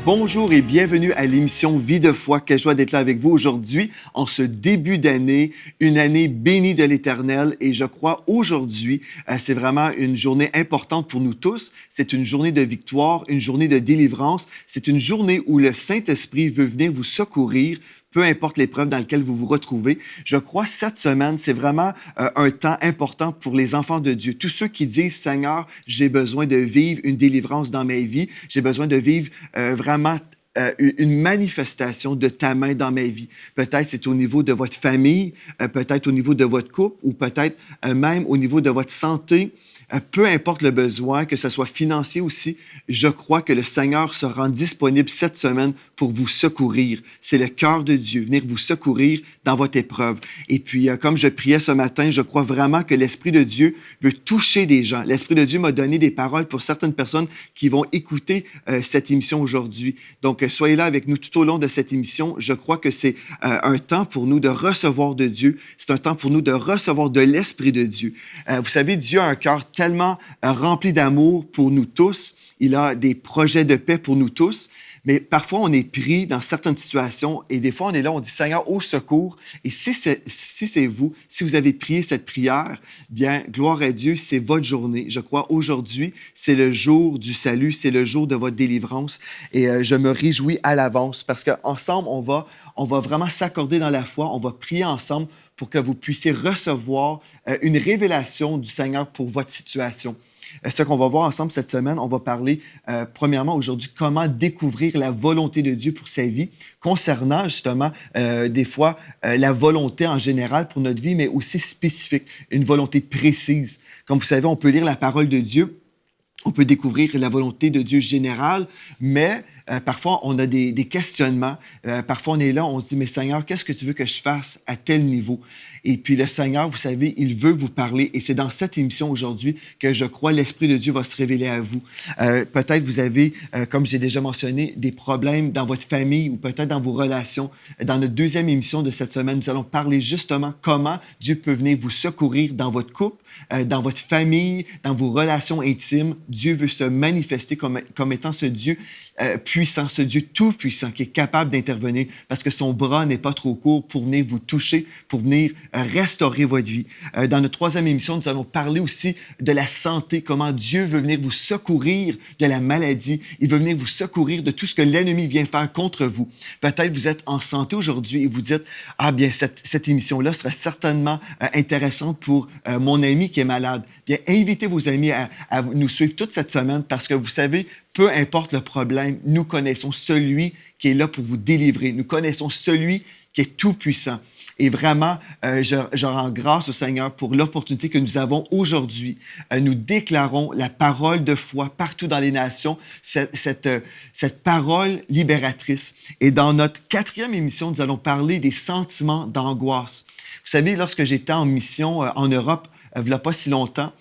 Bonjour et bienvenue à l'émission Vie de foi. Quelle joie d'être là avec vous aujourd'hui en ce début d'année, une année bénie de l'Éternel. Et je crois aujourd'hui, c'est vraiment une journée importante pour nous tous. C'est une journée de victoire, une journée de délivrance. C'est une journée où le Saint-Esprit veut venir vous secourir, peu importe l'épreuve dans laquelle vous vous retrouvez. Je crois cette semaine, c'est vraiment un temps important pour les enfants de Dieu. Tous ceux qui disent, Seigneur, j'ai besoin de vivre une délivrance dans ma vie, j'ai besoin de vivre vraiment une manifestation de ta main dans ma vie. Peut-être c'est au niveau de votre famille, peut-être au niveau de votre couple ou peut-être même au niveau de votre santé. Peu importe le besoin, que ce soit financier aussi, je crois que le Seigneur se rend disponible cette semaine pour vous secourir. C'est le cœur de Dieu, venir vous secourir dans votre épreuve. Et puis, comme je priais ce matin, je crois vraiment que l'Esprit de Dieu veut toucher des gens. L'Esprit de Dieu m'a donné des paroles pour certaines personnes qui vont écouter cette émission aujourd'hui. Donc, soyez là avec nous tout au long de cette émission. Je crois que c'est un temps pour nous de recevoir de Dieu. C'est un temps pour nous de recevoir de l'Esprit de Dieu. Vous savez, Dieu a un cœur tellement rempli d'amour pour nous tous. Il a des projets de paix pour nous tous. Mais parfois, on est pris dans certaines situations et des fois, on est là, on dit, Seigneur, au secours. Et si c'est vous, si vous avez prié cette prière, bien, gloire à Dieu, c'est votre journée. Je crois aujourd'hui, c'est le jour du salut, c'est le jour de votre délivrance. Et je me réjouis à l'avance parce qu'ensemble, on va vraiment s'accorder dans la foi, on va prier ensemble pour que vous puissiez recevoir une révélation du Seigneur pour votre situation. Ce qu'on va voir ensemble cette semaine, on va parler premièrement aujourd'hui comment découvrir la volonté de Dieu pour sa vie, concernant justement des fois la volonté en général pour notre vie, mais aussi spécifique, une volonté précise. Comme vous savez, on peut lire la parole de Dieu, on peut découvrir la volonté de Dieu générale, mais parfois, on a des questionnements. Parfois, on est là, on se dit, mais Seigneur, qu'est-ce que tu veux que je fasse à tel niveau? Et puis le Seigneur, vous savez, il veut vous parler. Et c'est dans cette émission aujourd'hui que je crois l'Esprit de Dieu va se révéler à vous. Peut-être vous avez, comme j'ai déjà mentionné, des problèmes dans votre famille ou peut-être dans vos relations. Dans notre deuxième émission de cette semaine, nous allons parler justement comment Dieu peut venir vous secourir dans votre couple, dans votre famille, dans vos relations intimes. Dieu veut se manifester comme étant ce Dieu puissant, ce Dieu tout-puissant qui est capable d'intervenir parce que son bras n'est pas trop court pour venir vous toucher, pour venir restaurer votre vie. Dans notre troisième émission, nous allons parler aussi de la santé, comment Dieu veut venir vous secourir de la maladie. Il veut venir vous secourir de tout ce que l'ennemi vient faire contre vous. Peut-être vous êtes en santé aujourd'hui et vous dites, ah bien, cette émission-là serait certainement intéressante pour mon ami qui est malade. Bien, invitez vos amis à nous suivre toute cette semaine parce que vous savez, peu importe le problème, nous connaissons celui qui est là pour vous délivrer. Nous connaissons celui qui est tout-puissant. Et vraiment, je rends grâce au Seigneur pour l'opportunité que nous avons aujourd'hui. Nous déclarons la parole de foi partout dans les nations, cette parole libératrice. Et dans notre quatrième émission, nous allons parler des sentiments d'angoisse. Vous savez, lorsque j'étais en mission en Europe, il n'y a pas si longtemps,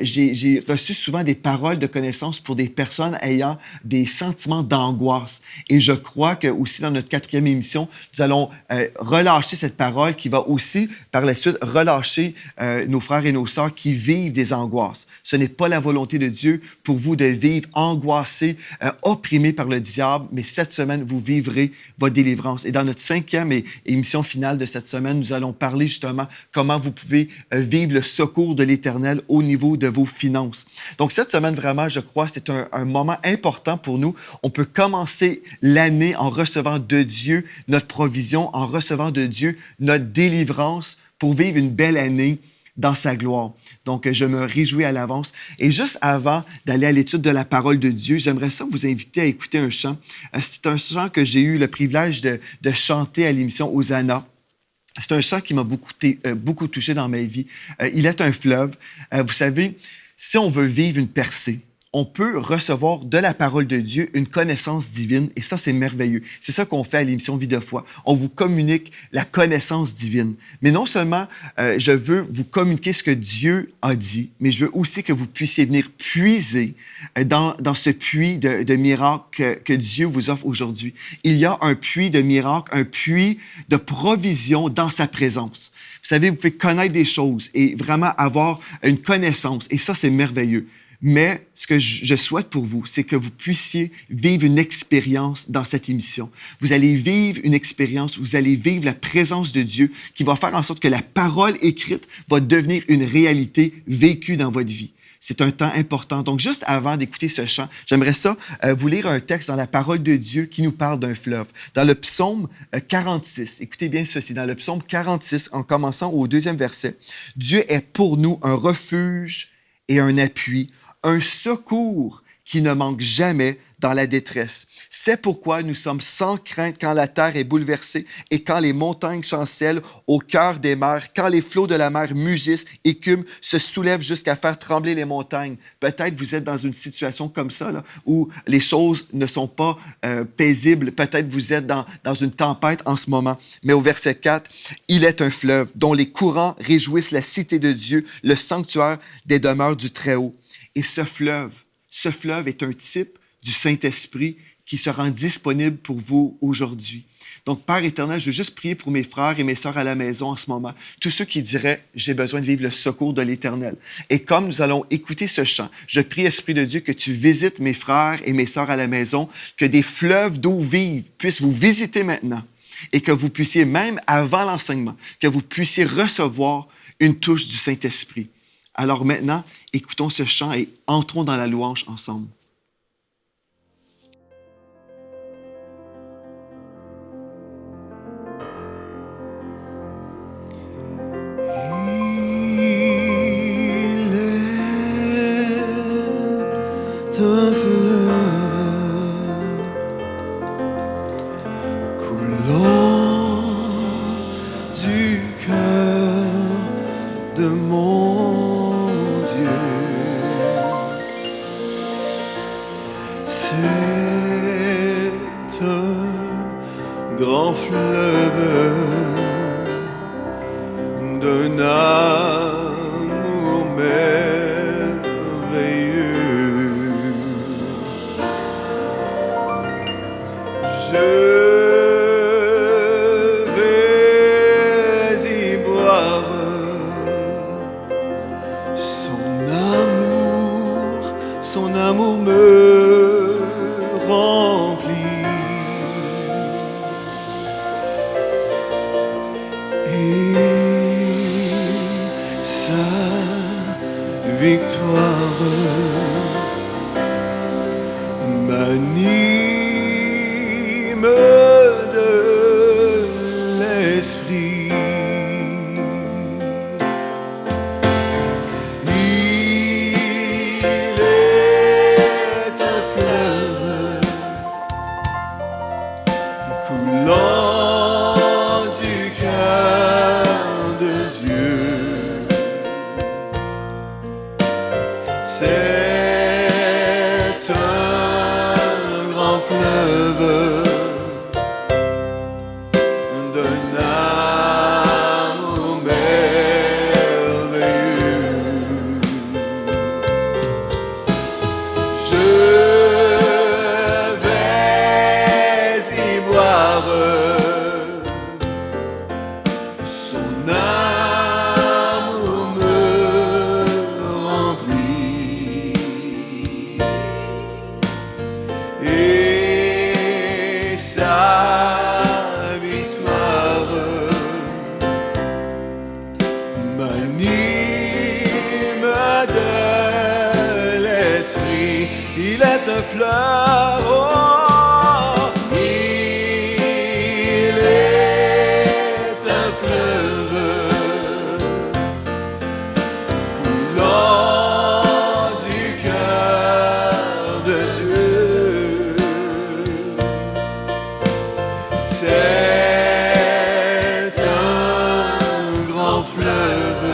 j'ai reçu souvent des paroles de connaissance pour des personnes ayant des sentiments d'angoisse. Et je crois que aussi dans notre quatrième émission, nous allons relâcher cette parole qui va aussi, par la suite, relâcher nos frères et nos sœurs qui vivent des angoisses. Ce n'est pas la volonté de Dieu pour vous de vivre angoissés, opprimés par le diable, mais cette semaine, vous vivrez votre délivrance. Et dans notre cinquième émission finale de cette semaine, nous allons parler justement comment vous pouvez vivre le secours de l'Éternel au niveau de vos finances. Donc, cette semaine, vraiment, je crois, c'est un moment important pour nous. On peut commencer l'année en recevant de Dieu notre provision, en recevant de Dieu notre délivrance pour vivre une belle année dans sa gloire. Donc, je me réjouis à l'avance. Et juste avant d'aller à l'étude de la parole de Dieu, j'aimerais ça vous inviter à écouter un chant. C'est un chant que j'ai eu le privilège de chanter à l'émission Hosanna. C'est un chant qui m'a beaucoup touché dans ma vie. Il est un fleuve. Vous savez, si on veut vivre une percée, on peut recevoir de la parole de Dieu une connaissance divine et ça, c'est merveilleux. C'est ça qu'on fait à l'émission Vie de foi. On vous communique la connaissance divine. Mais non seulement je veux vous communiquer ce que Dieu a dit, mais je veux aussi que vous puissiez venir puiser dans ce puits de miracles que Dieu vous offre aujourd'hui. Il y a un puits de miracles, un puits de provision dans sa présence. Vous savez, vous pouvez connaître des choses et vraiment avoir une connaissance et ça, c'est merveilleux. Mais ce que je souhaite pour vous, c'est que vous puissiez vivre une expérience dans cette émission. Vous allez vivre une expérience, vous allez vivre la présence de Dieu qui va faire en sorte que la parole écrite va devenir une réalité vécue dans votre vie. C'est un temps important. Donc, juste avant d'écouter ce chant, j'aimerais vous lire un texte dans la parole de Dieu qui nous parle d'un fleuve. Dans le psaume 46, écoutez bien ceci, dans le psaume 46, en commençant au 2e verset, « Dieu est pour nous un refuge et un appui, un secours qui ne manque jamais dans la détresse. C'est pourquoi nous sommes sans crainte quand la terre est bouleversée et quand les montagnes chancellent au cœur des mers, quand les flots de la mer mugissent, écument, se soulèvent jusqu'à faire trembler les montagnes. » Peut-être vous êtes dans une situation comme ça, là, où les choses ne sont pas paisibles. Peut-être vous êtes dans une tempête en ce moment. Mais au verset 4, « Il est un fleuve dont les courants réjouissent la cité de Dieu, le sanctuaire des demeures du Très-Haut. » Et ce fleuve est un type du Saint-Esprit qui se rend disponible pour vous aujourd'hui. Donc, Père éternel, je veux juste prier pour mes frères et mes sœurs à la maison en ce moment, tous ceux qui diraient « J'ai besoin de vivre le secours de l'Éternel ». Et comme nous allons écouter ce chant, je prie, Esprit de Dieu, que tu visites mes frères et mes sœurs à la maison, que des fleuves d'eau vive puissent vous visiter maintenant et que vous puissiez, même avant l'enseignement, que vous puissiez recevoir une touche du Saint-Esprit. Alors maintenant, écoutons ce chant et entrons dans la louange ensemble. Un fleuve coulant du cœur de mon Dieu. C'est un grand fleuve d'un amour merveilleux. Je vais y boire son amour me remplit. Et sa victoire m'anime de l'esprit. Il est un fleuve coulant du cœur de Dieu. C'est un grand fleuve d'un amour merveilleux. Je vais y boire son amour me remplit. Et sa victoire m'anime de l'esprit. Il est un fleuve, oh, il est un fleuve coulant du cœur de Dieu. C'est un grand fleuve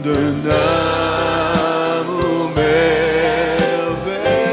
d'un amour merveilleux.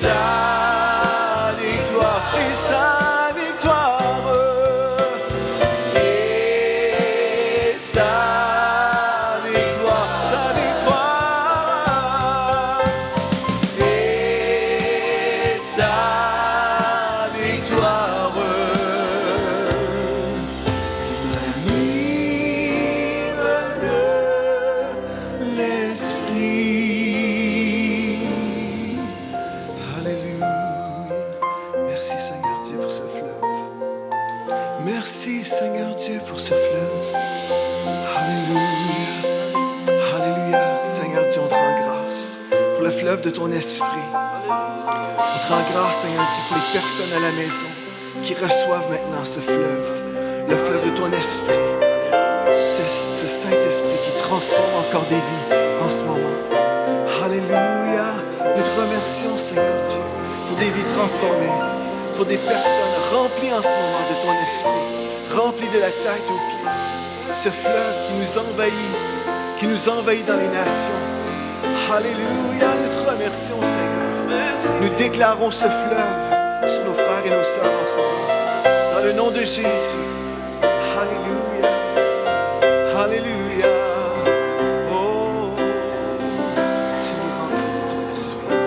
sa victoire, et sa victoire, et sa victoire, sa victoire, et sa victoire. Merci Seigneur Dieu pour ce fleuve. Alléluia. Alléluia. Seigneur Dieu, on te rend grâce pour le fleuve de ton esprit. On te rend grâce, Seigneur Dieu, pour les personnes à la maison qui reçoivent maintenant ce fleuve, le fleuve de ton esprit. C'est ce Saint-Esprit qui transforme encore des vies en ce moment. Alléluia. Nous te remercions, Seigneur Dieu, pour des vies transformées, pour des personnes remplies en ce moment de ton esprit, remplies de la tête aux pieds. Ce fleuve qui nous envahit dans les nations. Alléluia, nous te remercions, Seigneur. Nous déclarons ce fleuve sur nos frères et nos sœurs en ce moment. Dans le nom de Jésus. Alléluia. Alléluia. Oh, tu nous remplis de ton esprit.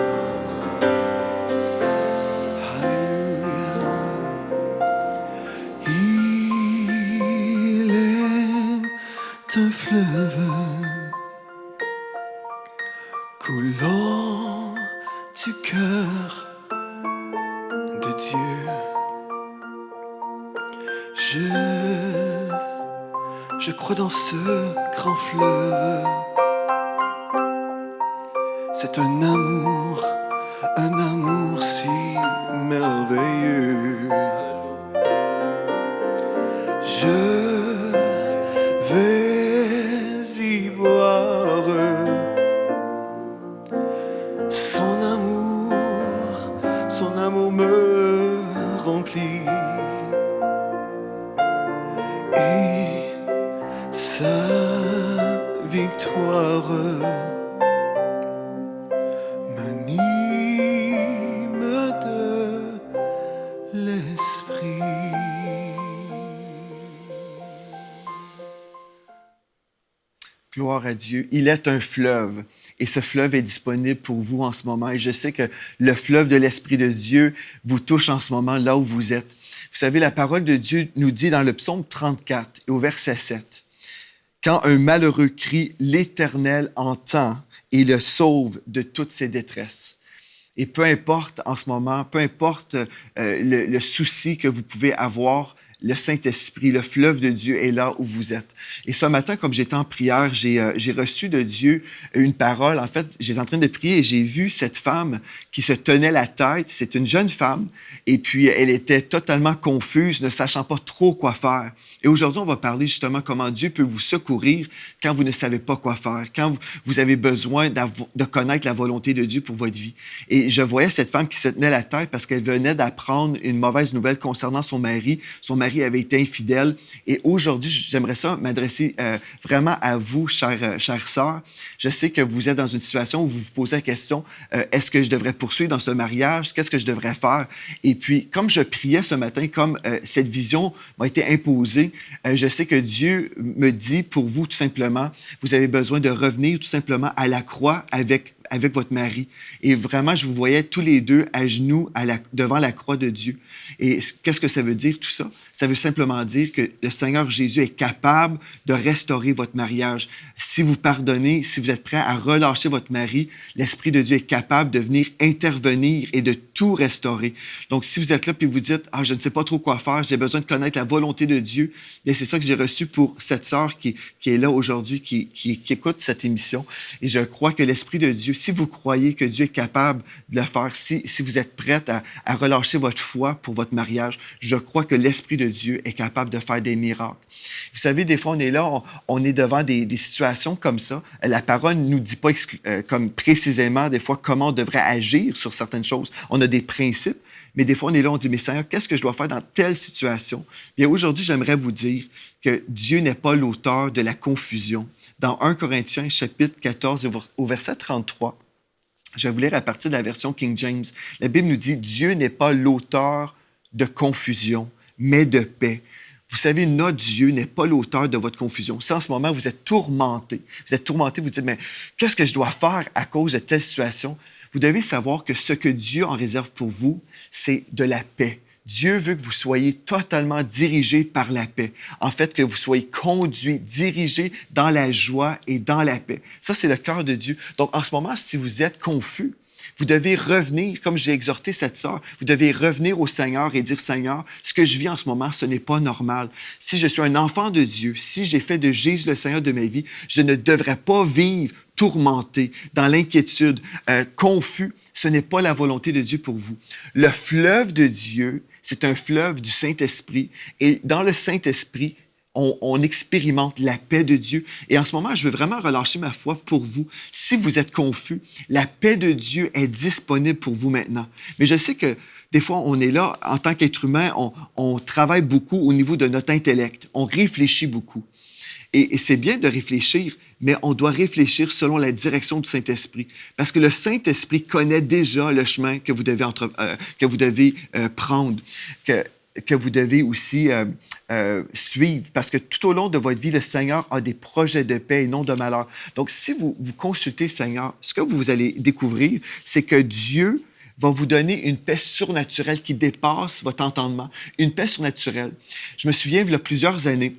Un fleuve coulant du cœur de Dieu. Je crois dans ce grand fleuve. C'est un amour si merveilleux. Je vais y boire son amour me remplit et sa victoire m'anime de l'esprit. Gloire à Dieu. Il est un fleuve et ce fleuve est disponible pour vous en ce moment. Et je sais que le fleuve de l'Esprit de Dieu vous touche en ce moment là où vous êtes. Vous savez, la parole de Dieu nous dit dans le psaume 34 et au verset 7, « Quand un malheureux crie, l'Éternel entend et le sauve de toutes ses détresses. » Et peu importe en ce moment, peu importe le souci que vous pouvez avoir, le Saint-Esprit, le fleuve de Dieu est là où vous êtes. Et ce matin, comme j'étais en prière, j'ai reçu de Dieu une parole. En fait, j'étais en train de prier et j'ai vu cette femme qui se tenait la tête. C'est une jeune femme et puis elle était totalement confuse, ne sachant pas trop quoi faire. Et aujourd'hui, on va parler justement comment Dieu peut vous secourir quand vous ne savez pas quoi faire, quand vous avez besoin de connaître la volonté de Dieu pour votre vie. Et je voyais cette femme qui se tenait la tête parce qu'elle venait d'apprendre une mauvaise nouvelle concernant son mari. Son mari avait été infidèle. Et aujourd'hui, j'aimerais ça m'adresser vraiment à vous, chère sœur. Je sais que vous êtes dans une situation où vous vous posez la question, est-ce que je devrais poursuivre dans ce mariage? Qu'est-ce que je devrais faire? Et puis, comme je priais ce matin, comme cette vision m'a été imposée, je sais que Dieu me dit pour vous, tout simplement, vous avez besoin de revenir tout simplement à la croix avec votre mari. Et vraiment, je vous voyais tous les deux à genoux devant la croix de Dieu. Et qu'est-ce que ça veut dire, tout ça? Ça veut simplement dire que le Seigneur Jésus est capable de restaurer votre mariage. Si vous pardonnez, si vous êtes prêt à relâcher votre mari, l'Esprit de Dieu est capable de venir intervenir et de tout restaurer. Donc, si vous êtes là et vous dites, « Ah, je ne sais pas trop quoi faire, j'ai besoin de connaître la volonté de Dieu », bien, c'est ça que j'ai reçu pour cette sœur qui est là aujourd'hui, qui écoute cette émission. Et je crois que l'Esprit de Dieu, si vous croyez que Dieu est capable de le faire, si vous êtes prête à relâcher votre foi pour votre mariage, je crois que l'Esprit de Dieu est capable de faire des miracles. Vous savez, des fois, on est là, on est devant des situations comme ça. La parole ne nous dit pas comme précisément, des fois, comment on devrait agir sur certaines choses. On a des principes, mais des fois, on est là, on dit, mais Seigneur, qu'est-ce que je dois faire dans telle situation? Bien, aujourd'hui, j'aimerais vous dire que Dieu n'est pas l'auteur de la confusion. Dans 1 Corinthiens, chapitre 14, au verset 33, Je vais vous lire à partir de la version King James. La Bible nous dit « Dieu n'est pas l'auteur de confusion, mais de paix. » Vous savez, notre Dieu n'est pas l'auteur de votre confusion. Si en ce moment, vous êtes tourmenté, vous dites « Mais qu'est-ce que je dois faire à cause de telle situation? » Vous devez savoir que ce que Dieu en réserve pour vous, c'est de la paix. Dieu veut que vous soyez totalement dirigé par la paix. En fait, que vous soyez conduit, dirigé dans la joie et dans la paix. Ça, c'est le cœur de Dieu. Donc, en ce moment, si vous êtes confus, vous devez revenir, comme j'ai exhorté cette sœur, vous devez revenir au Seigneur et dire, Seigneur, ce que je vis en ce moment, ce n'est pas normal. Si je suis un enfant de Dieu, si j'ai fait de Jésus le Seigneur de ma vie, je ne devrais pas vivre tourmenté, dans l'inquiétude, confus. Ce n'est pas la volonté de Dieu pour vous. Le fleuve de Dieu, c'est un fleuve du Saint-Esprit. Et dans le Saint-Esprit, on expérimente la paix de Dieu. Et en ce moment, je veux vraiment relâcher ma foi pour vous. Si vous êtes confus, la paix de Dieu est disponible pour vous maintenant. Mais je sais que des fois, on est là, en tant qu'être humain, on travaille beaucoup au niveau de notre intellect. On réfléchit beaucoup. Et c'est bien de réfléchir, mais on doit réfléchir selon la direction du Saint-Esprit. Parce que le Saint-Esprit connaît déjà le chemin que vous devez, prendre, que vous devez aussi suivre. Parce que tout au long de votre vie, le Seigneur a des projets de paix et non de malheur. Donc, si vous consultez le Seigneur, ce que vous allez découvrir, c'est que Dieu va vous donner une paix surnaturelle qui dépasse votre entendement. Une paix surnaturelle. Je me souviens, il y a plusieurs années,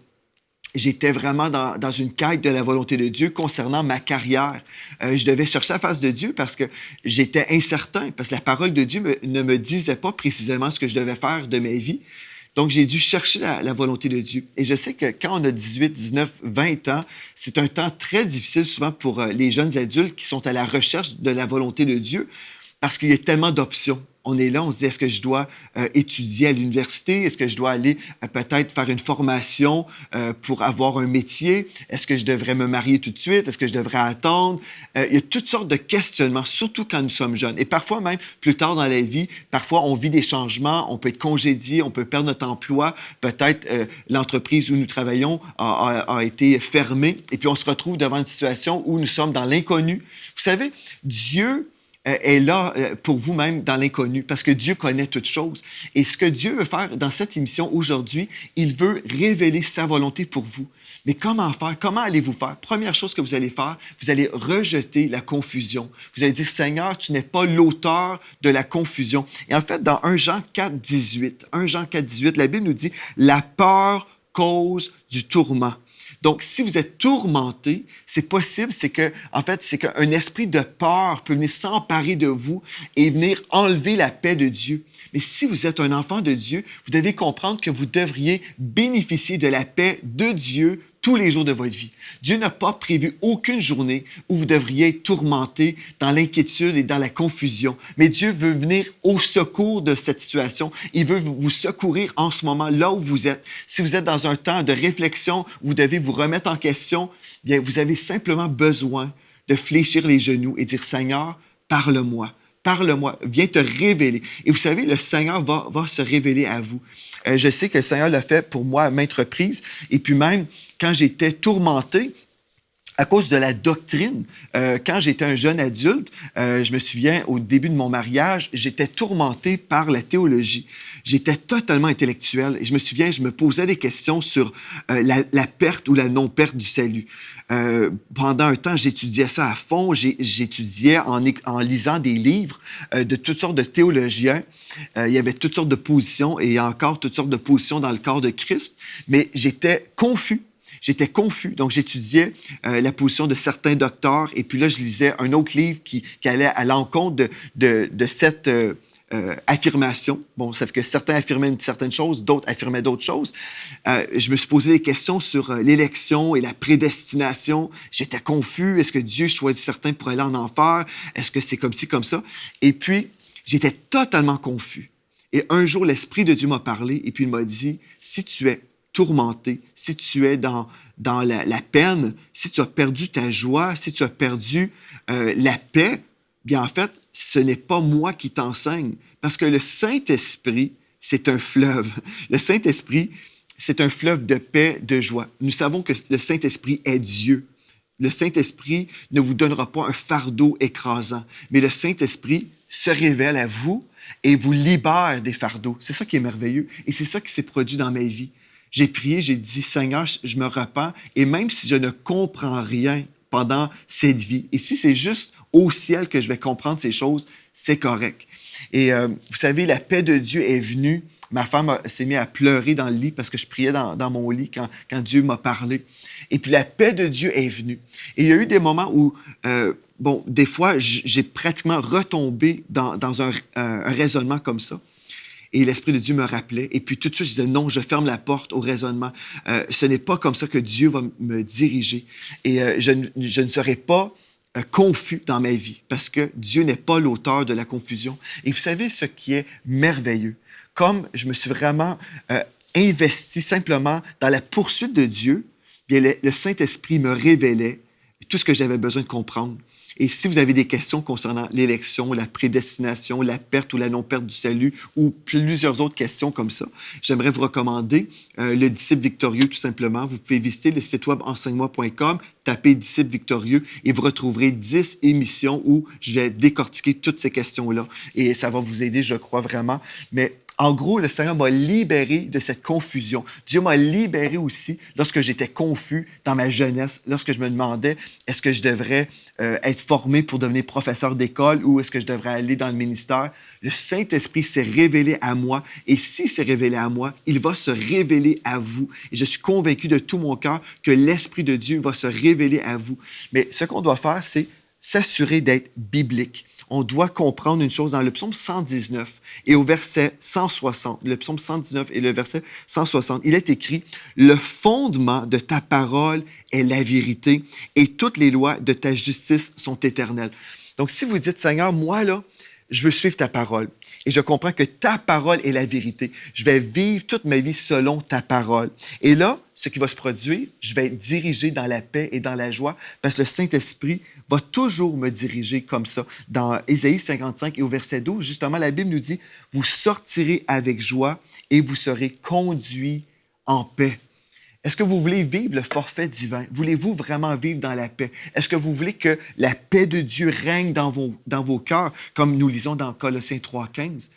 j'étais vraiment dans une quête de la volonté de Dieu concernant ma carrière. Je devais chercher la face de Dieu parce que j'étais incertain, parce que la parole de Dieu ne me disait pas précisément ce que je devais faire de ma vie. Donc, j'ai dû chercher la volonté de Dieu. Et je sais que quand on a 18, 19, 20 ans, c'est un temps très difficile souvent pour les jeunes adultes qui sont à la recherche de la volonté de Dieu parce qu'il y a tellement d'options. On est là, on se dit, est-ce que je dois étudier à l'université? Est-ce que je dois aller peut-être faire une formation pour avoir un métier? Est-ce que je devrais me marier tout de suite? Est-ce que je devrais attendre? Il y a toutes sortes de questionnements, surtout quand nous sommes jeunes. Et parfois même, plus tard dans la vie, parfois on vit des changements, on peut être congédié, on peut perdre notre emploi. Peut-être l'entreprise où nous travaillons a été fermée. Et puis on se retrouve devant une situation où nous sommes dans l'inconnu. Vous savez, Dieu est là pour vous-même dans l'inconnu, parce que Dieu connaît toutes choses. Et ce que Dieu veut faire dans cette émission aujourd'hui, il veut révéler sa volonté pour vous. Mais comment faire? Comment allez-vous faire? Première chose que vous allez faire, vous allez rejeter la confusion. Vous allez dire, Seigneur, tu n'es pas l'auteur de la confusion. Et en fait, dans 1 Jean 4, 18, la Bible nous dit, la peur cause du tourment. Donc, si vous êtes tourmenté, c'est possible, c'est qu'un esprit de peur peut venir s'emparer de vous et venir enlever la paix de Dieu. Mais si vous êtes un enfant de Dieu, vous devez comprendre que vous devriez bénéficier de la paix de Dieu tous les jours de votre vie. Dieu n'a pas prévu aucune journée où vous devriez être tourmenté dans l'inquiétude et dans la confusion. Mais Dieu veut venir au secours de cette situation. Il veut vous secourir en ce moment, là où vous êtes. Si vous êtes dans un temps de réflexion, où vous devez vous remettre en question, bien, vous avez simplement besoin de fléchir les genoux et dire, Seigneur, parle-moi. Parle-moi, viens te révéler. Et vous savez, le Seigneur va se révéler à vous. Je sais que le Seigneur l'a fait pour moi à maintes reprises. Et puis même, quand j'étais tourmenté à cause de la doctrine, quand j'étais un jeune adulte, je me souviens, au début de mon mariage, j'étais tourmenté par la théologie. J'étais totalement intellectuel. Et je me souviens, je me posais des questions sur la perte ou la non-perte du salut. Pendant un temps, j'étudiais ça à fond. J'étudiais en lisant des livres de toutes sortes de théologiens. Il y avait toutes sortes de positions et encore toutes sortes de positions dans le corps de Christ. Mais j'étais confus. Donc j'étudiais la position de certains docteurs et puis là, je lisais un autre livre qui allait à l'encontre de cette affirmation. Bon, ça fait que certains affirmaient une certaine chose, d'autres affirmaient d'autres choses. Je me suis posé des questions sur l'élection et la prédestination. J'étais confus. Est-ce que Dieu choisit certains pour aller en enfer? Est-ce que c'est comme ci, comme ça? Et puis, j'étais totalement confus. Et un jour, l'Esprit de Dieu m'a parlé et puis il m'a dit, si tu es tourmenté, si tu es dans la peine, si tu as perdu ta joie, si tu as perdu la paix, bien en fait, ce n'est pas moi qui t'enseigne. Parce que le Saint-Esprit, c'est un fleuve. Le Saint-Esprit, c'est un fleuve de paix, de joie. Nous savons que le Saint-Esprit est Dieu. le Saint-Esprit ne vous donnera pas un fardeau écrasant, mais le Saint-Esprit se révèle à vous et vous libère des fardeaux. C'est ça qui est merveilleux et c'est ça qui s'est produit dans ma vie. J'ai prié, j'ai dit, Seigneur, je me repens et même si je ne comprends rien pendant cette vie, et si c'est juste au ciel que je vais comprendre ces choses, c'est correct. Et vous savez, la paix de Dieu est venue. Ma femme s'est mise à pleurer dans le lit parce que je priais dans mon lit quand Dieu m'a parlé. Et puis la paix de Dieu est venue. Et il y a eu des moments où, des fois, j'ai pratiquement retombé dans un raisonnement comme ça. Et l'Esprit de Dieu me rappelait. Et puis tout de suite, je disais, non, je ferme la porte au raisonnement. Ce n'est pas comme ça que Dieu va me diriger. Et je ne serai pas confus dans ma vie parce que Dieu n'est pas l'auteur de la confusion. Et vous savez ce qui est merveilleux? Comme je me suis vraiment investi simplement dans la poursuite de Dieu, bien le Saint-Esprit me révélait tout ce que j'avais besoin de comprendre. Et si vous avez des questions concernant l'élection, la prédestination, la perte ou la non-perte du salut ou plusieurs autres questions comme ça, j'aimerais vous recommander le Disciple Victorieux tout simplement. Vous pouvez visiter le site web enseigne-moi.com, tapez Disciple Victorieux et vous retrouverez 10 émissions où je vais décortiquer toutes ces questions-là. Et ça va vous aider, je crois vraiment. Mais en gros, le Seigneur m'a libéré de cette confusion. Dieu m'a libéré aussi lorsque j'étais confus dans ma jeunesse, lorsque je me demandais est-ce que je devrais être formé pour devenir professeur d'école ou est-ce que je devrais aller dans le ministère. Le Saint-Esprit s'est révélé à moi et s'il s'est révélé à moi, il va se révéler à vous. Et je suis convaincu de tout mon cœur que l'Esprit de Dieu va se révéler à vous. Mais ce qu'on doit faire, c'est s'assurer d'être biblique. On doit comprendre une chose dans le psaume 119 et au verset 160. Le psaume 119 et le verset 160, il est écrit « Le fondement de ta parole est la vérité et toutes les lois de ta justice sont éternelles. » Donc, si vous dites « Seigneur, moi, là, je veux suivre ta parole et je comprends que ta parole est la vérité. Je vais vivre toute ma vie selon ta parole. » Et là, ce qui va se produire, je vais être dirigé dans la paix et dans la joie parce que le Saint-Esprit va toujours me diriger comme ça. Dans Ésaïe 55 et au verset 12, justement, la Bible nous dit « Vous sortirez avec joie et vous serez conduits en paix. » Est-ce que vous voulez vivre le forfait divin? Voulez-vous vraiment vivre dans la paix? Est-ce que vous voulez que la paix de Dieu règne dans vos cœurs, comme nous lisons dans Colossiens 3,15?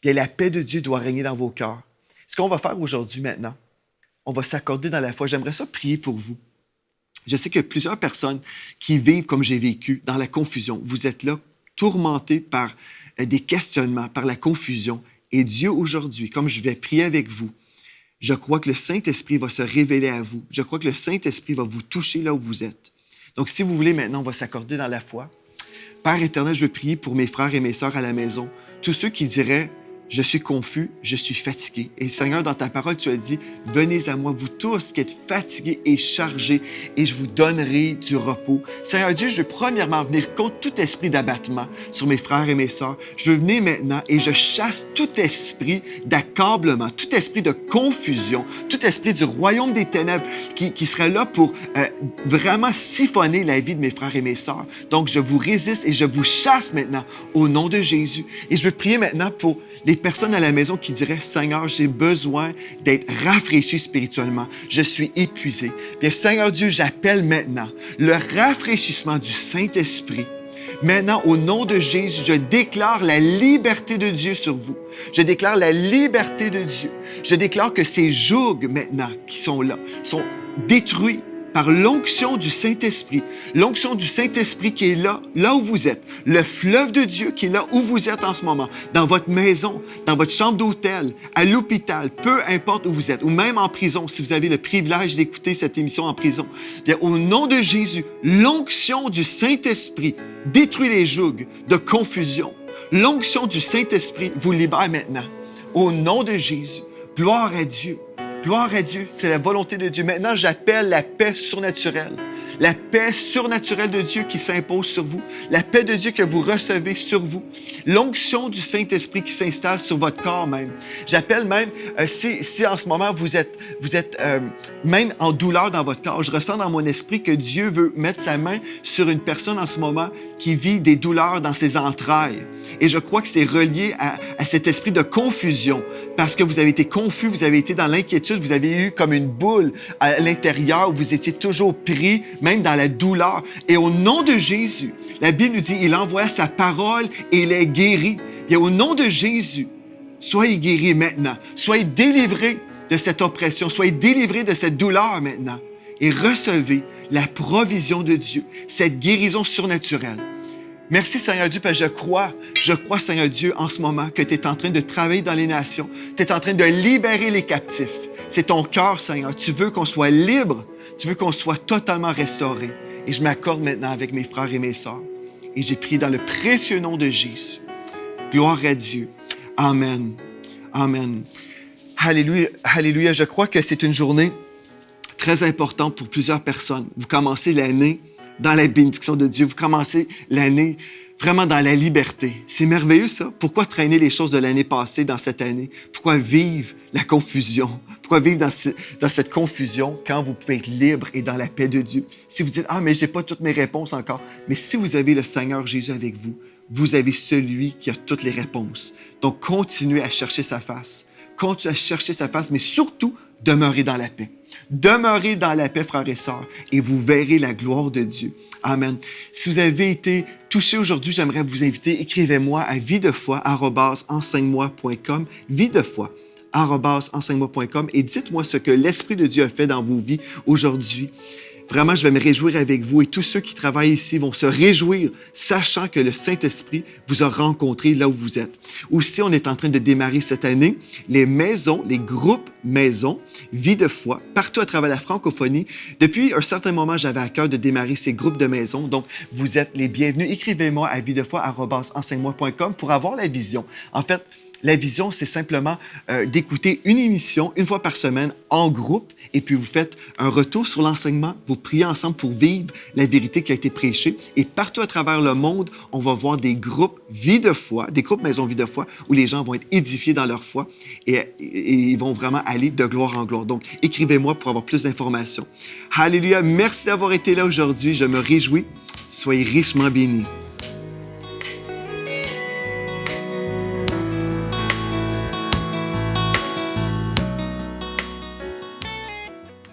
Bien, la paix de Dieu doit régner dans vos cœurs. Ce qu'on va faire aujourd'hui maintenant, on va s'accorder dans la foi. J'aimerais ça prier pour vous. Je sais qu'il y a plusieurs personnes qui vivent comme j'ai vécu, dans la confusion. Vous êtes là, tourmentés par des questionnements, par la confusion. Et Dieu, aujourd'hui, comme je vais prier avec vous, je crois que le Saint-Esprit va se révéler à vous. Je crois que le Saint-Esprit va vous toucher là où vous êtes. Donc, si vous voulez, maintenant, on va s'accorder dans la foi. Père éternel, je veux prier pour mes frères et mes sœurs à la maison. Tous ceux qui diraient « Je suis confus, je suis fatigué. » Et Seigneur, dans ta parole, tu as dit « Venez à moi, vous tous qui êtes fatigués et chargés, et je vous donnerai du repos. » Seigneur Dieu, je veux premièrement venir contre tout esprit d'abattement sur mes frères et mes sœurs. Je veux venir maintenant et je chasse tout esprit d'accablement, tout esprit de confusion, tout esprit du royaume des ténèbres qui serait là pour vraiment siphonner la vie de mes frères et mes sœurs. Donc, je vous résiste et je vous chasse maintenant au nom de Jésus. Et je veux prier maintenant pour les personnes à la maison qui diraient « Seigneur, j'ai besoin d'être rafraîchi spirituellement. Je suis épuisé. » Bien, Seigneur Dieu, j'appelle maintenant le rafraîchissement du Saint-Esprit. Maintenant, au nom de Jésus, je déclare la liberté de Dieu sur vous. Je déclare la liberté de Dieu. Je déclare que ces jougs maintenant qui sont là sont détruits par l'onction du Saint-Esprit. L'onction du Saint-Esprit qui est là, là où vous êtes. Le fleuve de Dieu qui est là où vous êtes en ce moment. Dans votre maison, dans votre chambre d'hôtel, à l'hôpital, peu importe où vous êtes. Ou même en prison, si vous avez le privilège d'écouter cette émission en prison. Bien, au nom de Jésus, l'onction du Saint-Esprit détruit les jougs de confusion. L'onction du Saint-Esprit vous libère maintenant. Au nom de Jésus, gloire à Dieu. Gloire à Dieu, c'est la volonté de Dieu. Maintenant, j'appelle la paix surnaturelle. La paix surnaturelle de Dieu qui s'impose sur vous. La paix de Dieu que vous recevez sur vous. L'onction du Saint-Esprit qui s'installe sur votre corps même. J'appelle même, si en ce moment vous êtes même en douleur dans votre corps, je ressens dans mon esprit que Dieu veut mettre sa main sur une personne en ce moment qui vit des douleurs dans ses entrailles. Et je crois que c'est relié à cet esprit de confusion. Parce que vous avez été confus, vous avez été dans l'inquiétude, vous avez eu comme une boule à l'intérieur où vous étiez toujours pris, même dans la douleur. Et au nom de Jésus, la Bible nous dit, il envoya sa parole et il est guéri. Et au nom de Jésus, soyez guéris maintenant. Soyez délivrés de cette oppression. Soyez délivrés de cette douleur maintenant. Et recevez la provision de Dieu, cette guérison surnaturelle. Merci Seigneur Dieu, parce que je crois Seigneur Dieu en ce moment que tu es en train de travailler dans les nations. Tu es en train de libérer les captifs. C'est ton cœur Seigneur. Tu veux qu'on soit libre. Tu veux qu'on soit totalement restauré. Et je m'accorde maintenant avec mes frères et mes sœurs. Et j'ai prié dans le précieux nom de Jésus. Gloire à Dieu. Amen. Amen. Alléluia. Alléluia. Je crois que c'est une journée très importante pour plusieurs personnes. Vous commencez l'année dans la bénédiction de Dieu. Vous commencez l'année vraiment dans la liberté. C'est merveilleux, ça. Pourquoi traîner les choses de l'année passée dans cette année? Pourquoi vivre la confusion? Pourquoi vivre dans cette confusion quand vous pouvez être libre et dans la paix de Dieu? Si vous dites, « Ah, mais j'ai pas toutes mes réponses encore. » Mais si vous avez le Seigneur Jésus avec vous, vous avez celui qui a toutes les réponses. Donc, continuez à chercher sa face. Continuez à chercher sa face, mais surtout, demeurez dans la paix. Demeurez dans la paix, frères et sœurs, et vous verrez la gloire de Dieu. Amen. Si vous avez été touché aujourd'hui, j'aimerais vous inviter, écrivez-moi à videfoi@enseigne-moi.com, videfoi@enseigne-moi.com, et dites-moi ce que l'Esprit de Dieu a fait dans vos vies aujourd'hui. Vraiment, je vais me réjouir avec vous et tous ceux qui travaillent ici vont se réjouir, sachant que le Saint-Esprit vous a rencontré là où vous êtes. Aussi, on est en train de démarrer cette année les maisons, les groupes maisons, Vie de foi, partout à travers la francophonie. Depuis un certain moment, j'avais à cœur de démarrer ces groupes de maisons. Donc, vous êtes les bienvenus. Écrivez-moi à videfoi@enseigne-moi.com pour avoir la vision. En fait, la vision, c'est simplement d'écouter une émission une fois par semaine en groupe et puis vous faites un retour sur l'enseignement, vous priez ensemble pour vivre la vérité qui a été prêchée. Et partout à travers le monde, on va voir des groupes Vie de foi, des groupes Maison Vie de foi, où les gens vont être édifiés dans leur foi et ils vont vraiment aller de gloire en gloire. Donc, écrivez-moi pour avoir plus d'informations. Alléluia, merci d'avoir été là aujourd'hui, je me réjouis. Soyez richement bénis.